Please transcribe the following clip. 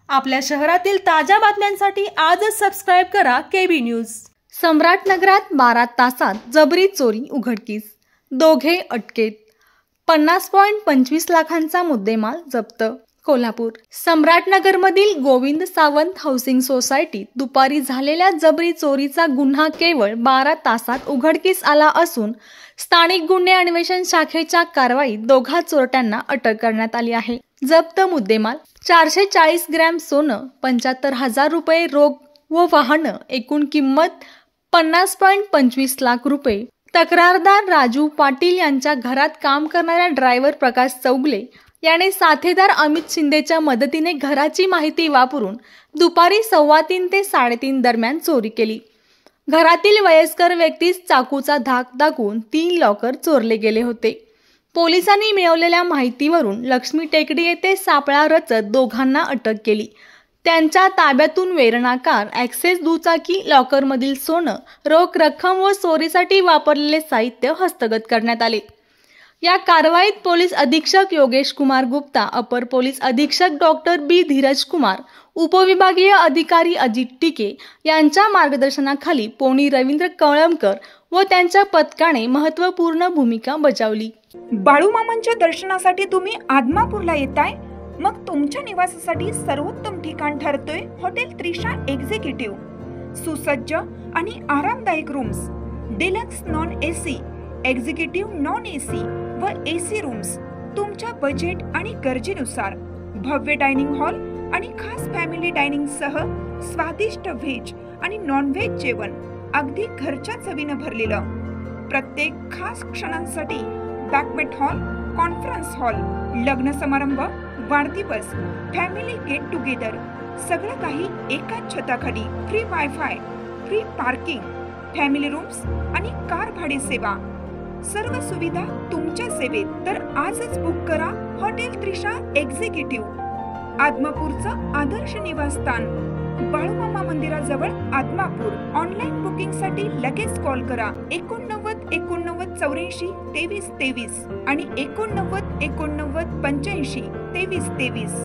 आपल्या शहरातील ताज्या बातम्यांसाठी आजच सबस्क्राइब करा केबी न्यूज। सम्राटनगरात 12 तासात जबरी चोरी उघडकीस, दोघे अटकेत, 50.25 लाखांचा मुद्देमाल जप्त। कोल्हापूर सम्राटनगरमधील गोविंद सावंत हाऊसिंग सोसायटीत दुपारी झालेल्या जबरी चोरीचा गुन्हा केवळ 12 तासात उघडकीस आला असून स्थानिक गुन्हे अन्वेषण शाखेच्या कारवाईत दोघा चोरट्यांना अटक करण्यात आली आहे। जप्त मुद्देमाल 440 ग्रॅम सोनं, 75,000 रुपये रोख व वाहनं, एकूण किंमत 50.25 लाख रुपये। तक्रारदार राजू पाटील यांच्या घरात काम करणाऱ्या ड्रायव्हर प्रकाश चौगले याने साथीदार अमित शिंदेच्या मदतीने घराची माहिती वापरून दुपारी 3:15 ते 3:30 दरम्यान चोरी केली। घरातील वयस्कर व्यक्तीस चाकूचा धाक दाखवून 3 लॉकर चोरले गेले होते। पोलिसांनी मिळवलेल्या माहितीवरून लक्ष्मी टेकडी येथे सापळा रचत दोघांना अटक केली। त्यांच्या ताब्यातून वेरणाकार ॲक्सेस दुचाकी, लॉकरमधील सोनं, रोख रक्कम व चोरीसाठी वापरलेले साहित्य हस्तगत करण्यात आले। या कारवाईत पोलीस अधीक्षक योगेश कुमार गुप्ता, अपर पोलीस अधीक्षक डॉक्टर बी धीरज कुमार, उपविभागीय अधिकारी अजित टिके यांच्या मार्गदर्शनाखाली पोनी रवींद्र कळमकर व त्यांच्या पथकाने महत्त्वपूर्ण भूमिका बजावली। बाळूमामांच्या दर्शनासाठी तुम्ही आदमापूरला येताय? मग तुमच्या निवासासाठी सर्वोत्तम ठिकाण ठरतोय हॉटेल त्रिशा एक्झिक्युटिव्ह। सुसज्ज आणि आरामदायक rooms, deluxe non AC, executive non AC व एसी रूम्स तुमच्या बजेट आणि गरजेनुसार। भव्य डायनिंग हॉल आणि खास फॅमिली डायनिंग सह स्वादिष्ट व्हेज आणि नॉन व्हेज जेवण, अगदी घरच्या चवीनं भरलेलं। प्रत्येक खास क्षणांसाठी बॅकवेट हॉल, कॉन्फरन्स हॉल, लग्न समारंभ, वाढदिवस, फॅमिली गेट टुगेदर, सगळं काही एकाच छताखाली। Free wifi, free parking, family rooms आणि कार भाडे सेवा, सर्व सुविधा तुमच्या सेवेत। तर आजच बुक करा हॉटेल त्रिशा एक्झिक्युटिव्ह, आदमापूरचं आदर्श निवासस्थान, बाळूमामा मंदिराजवळ आदमापूर। ऑनलाईन बुकिंग साठी लगेच कॉल करा 89 89 84 23 23 आणि 89 89 85 23 23।